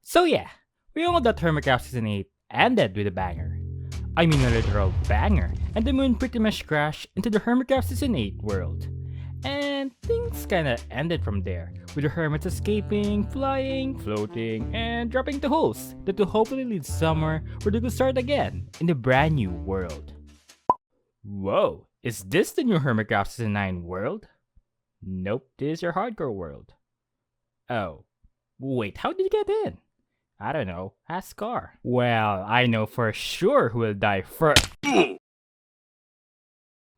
So yeah, we all know that Hermitcraft Season 8 ended with a banger. I mean a literal banger, and the moon pretty much crashed into the Hermitcraft Season 8 world. And things kinda ended from there, with the hermits escaping, flying, floating, and dropping the holes that will hopefully lead somewhere where they could start again in the brand new world. Whoa, is this the new Hermitcraft Season 9 world? Nope, this is your hardcore world. Oh, wait, how did you get in? I don't know, ask Scar. Well, I know for sure who will die first.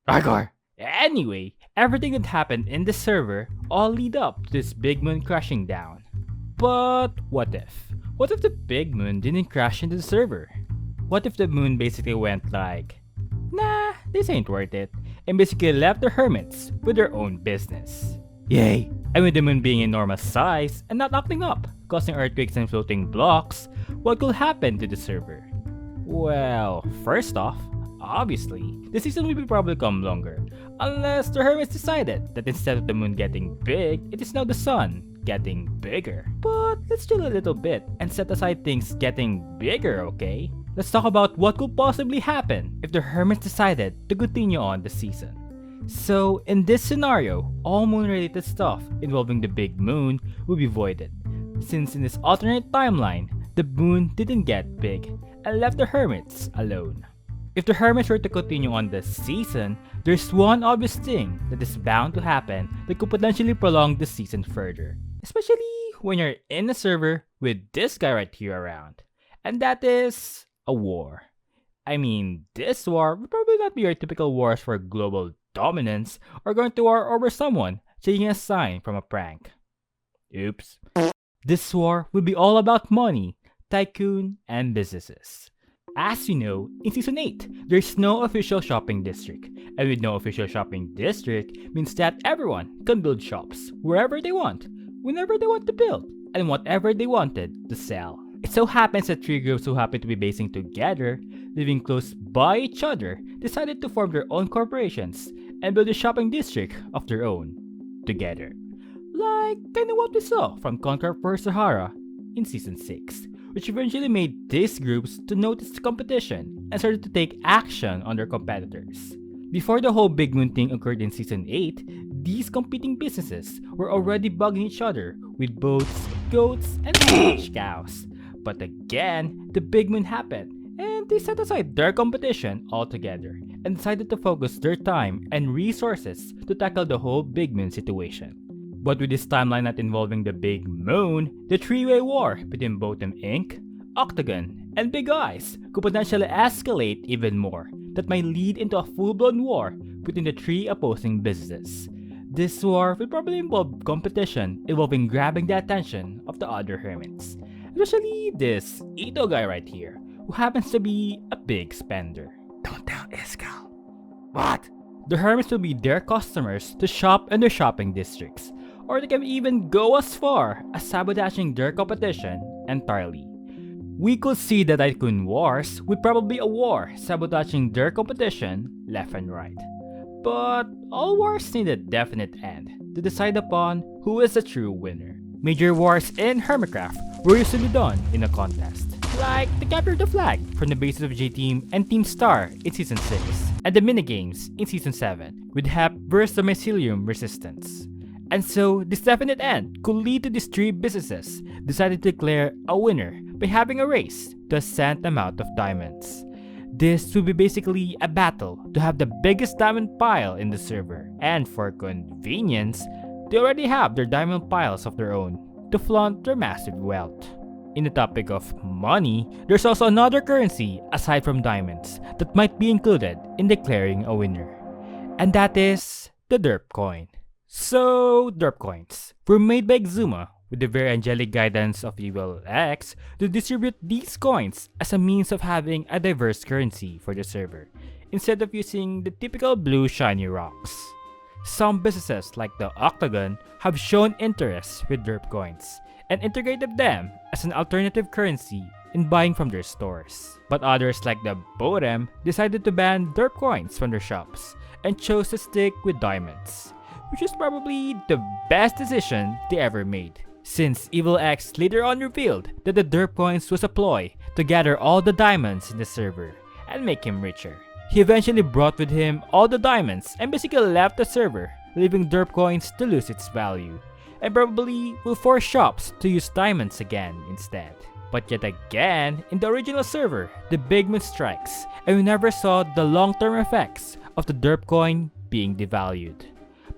Argar! Anyway, everything that happened in the server all lead up to this big moon crashing down. But what if? What if the big moon didn't crash into the server? What if the moon basically went like, nah, this ain't worth it, and basically left the hermits with their own business? Yay! And with the moon being in normal size and not acting up, causing earthquakes and floating blocks, what could happen to the server? Well, first off, obviously, the season will probably come longer, unless the hermits decided that instead of the moon getting big, it is now the sun getting bigger. But let's chill a little bit and set aside things getting bigger, okay? Let's talk about what could possibly happen if the hermits decided to continue on the season. So, in this scenario, all moon-related stuff involving the big moon will be voided, since in this alternate timeline, the moon didn't get big and left the hermits alone. If the hermits were to continue on the season, there's one obvious thing that is bound to happen that could potentially prolong the season further, especially when you're in a server with this guy right here around, and that is a war. I mean, this war would probably not be your typical wars for global dominance or going to war over someone taking a sign from a prank. Oops. This war will be all about money, tycoon, and businesses. As you know, in Season 8, there's no official shopping district, and with no official shopping district means that everyone can build shops wherever they want, whenever they want to build, and whatever they wanted to sell. It so happens that three groups who happen to be basing together, living close by each other, decided to form their own corporations and build a shopping district of their own, together. Like kinda what we saw from Conquer for Sahara in Season 6, which eventually made these groups to notice the competition and started to take action on their competitors. Before the whole Big Moon thing occurred in Season 8, these competing businesses were already bugging each other with boats, goats, and cash cows. But again, the Big Moon happened, and they set aside their competition altogether and decided to focus their time and resources to tackle the whole Big Moon situation. But with this timeline not involving the Big Moon, the three-way war between Botem Inc., Octagon, and Big Eyes could potentially escalate even more that might lead into a full-blown war between the three opposing businesses. This war will probably involve competition involving grabbing the attention of the other hermits, especially this Ito guy right here, who happens to be a big spender. Don't tell Iskal. What? The hermits will be their customers to shop in their shopping districts, or they can even go as far as sabotaging their competition entirely. We could see the Tycoon Wars would probably be a war sabotaging their competition left and right. But all wars need a definite end to decide upon who is the true winner. Major wars in Hermitcraft were usually done in a contest, like the capture the flag from the bases of J-Team and Team Star in Season 6, and the minigames in Season 7 with HEP vs the Mycelium Resistance. And so, this definite end could lead to these three businesses deciding to declare a winner by having a race to a set amount of diamonds. This will be basically a battle to have the biggest diamond pile in the server, and for convenience, they already have their diamond piles of their own to flaunt their massive wealth. In the topic of money, there's also another currency aside from diamonds that might be included in declaring a winner, and that is the Derp Coin. So, Derp Coins were made by Exuma with the very angelic guidance of Evil X to distribute these coins as a means of having a diverse currency for the server, instead of using the typical blue shiny rocks. Some businesses like the Octagon have shown interest with Derp Coins and integrated them as an alternative currency in buying from their stores. But others like the Botem decided to ban Derp Coins from their shops and chose to stick with diamonds, which is probably the best decision they ever made, since Evil X later on revealed that the Derp Coins was a ploy to gather all the diamonds in the server and make him richer. He eventually brought with him all the diamonds and basically left the server, leaving Derp Coins to lose its value, and probably will force shops to use diamonds again instead. But yet again, in the original server, the big moon strikes, and we never saw the long-term effects of the Derp Coin being devalued.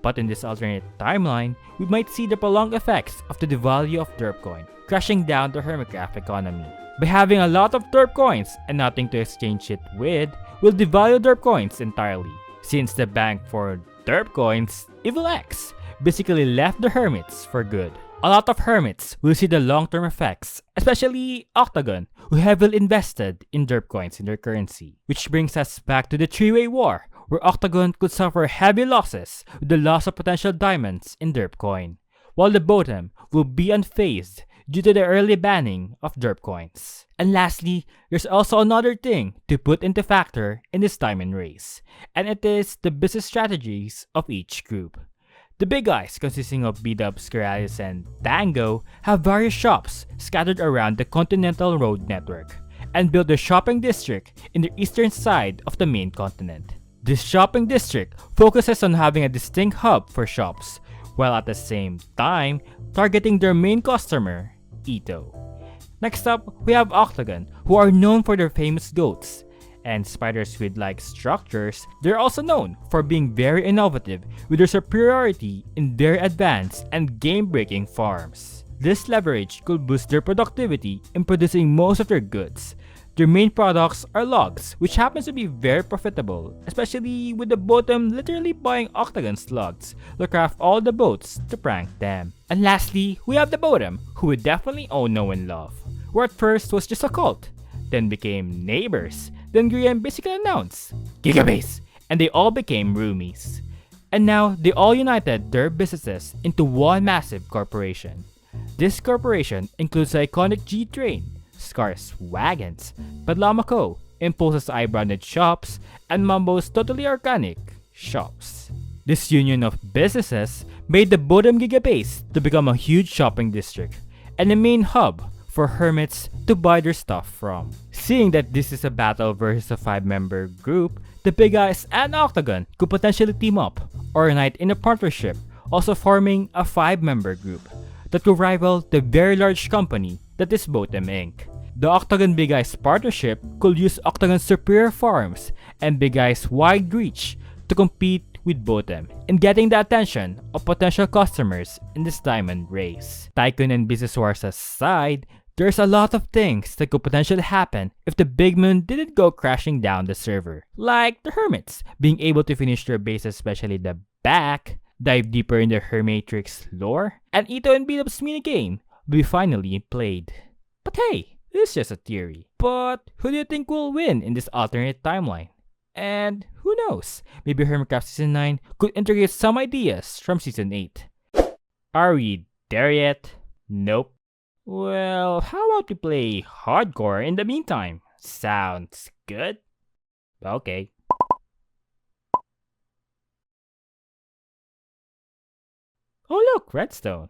But in this alternate timeline, we might see the prolonged effects of the devalue of Derp Coin, crashing down the Hermitcraft economy. By having a lot of Derp Coins and nothing to exchange it with, will devalue Derp Coins entirely, since the bank for Derp Coins, Evil X, basically left the hermits for good. A lot of hermits will see the long-term effects, especially Octagon, who heavily invested in Derp Coins in their currency. Which brings us back to the three-way war, where Octagon could suffer heavy losses with the loss of potential diamonds in Derp Coin, while the bottom will be unfazed due to the early banning of Derp Coins. And lastly, there's also another thing to put into factor in this diamond race, and it is the business strategies of each group. The big guys, consisting of B-Dubs, Keralis, and Tango, have various shops scattered around the Continental Road network, and build a shopping district in the eastern side of the main continent. This shopping district focuses on having a distinct hub for shops, while at the same time targeting their main customer, Ito. Next up, we have Octagon, who are known for their famous goats, and spider squid-like structures. They're also known for being very innovative with their superiority in very advanced and game-breaking farms. This leverage could boost their productivity in producing most of their goods. Their main products are logs, which happens to be very profitable, especially with the bottom literally buying Octagon's logs to craft all the boats to prank them. And lastly, we have the bottom, who we definitely all know and love, who at first was just a cult, then became neighbors, then Grian basically announced Gigabase, and they all became roomies. And now they all united their businesses into one massive corporation. This corporation includes the iconic G-Train, Scar's Wagons, Padlamaco, Impulse's eye-branded shops, and Mambo's totally organic shops. This union of businesses made the Bodom Gigabase to become a huge shopping district and a main hub for hermits to buy their stuff from. Seeing that this is a battle versus a 5-member group, the Big Guys and Octagon could potentially team up or unite in a partnership, also forming a 5-member group that will rival the very large company that is Botem Inc. The Octagon Big Guys partnership could use Octagon's superior farms and Big Guys' wide reach to compete with Botem in getting the attention of potential customers in this diamond race. Tycoon and business wars aside, there's a lot of things that could potentially happen if the Big Moon didn't go crashing down the server. Like the Hermits being able to finish their base, especially the back, dive deeper in the Hermatrix lore, and Ito and Beatup's minigame will be finally played. But hey, this is just a theory. But who do you think will win in this alternate timeline? And who knows, maybe Hermitcraft Season 9 could integrate some ideas from Season 8. Are we there yet? Nope. Well, how about we play hardcore in the meantime? Sounds good? Okay. Oh look, redstone.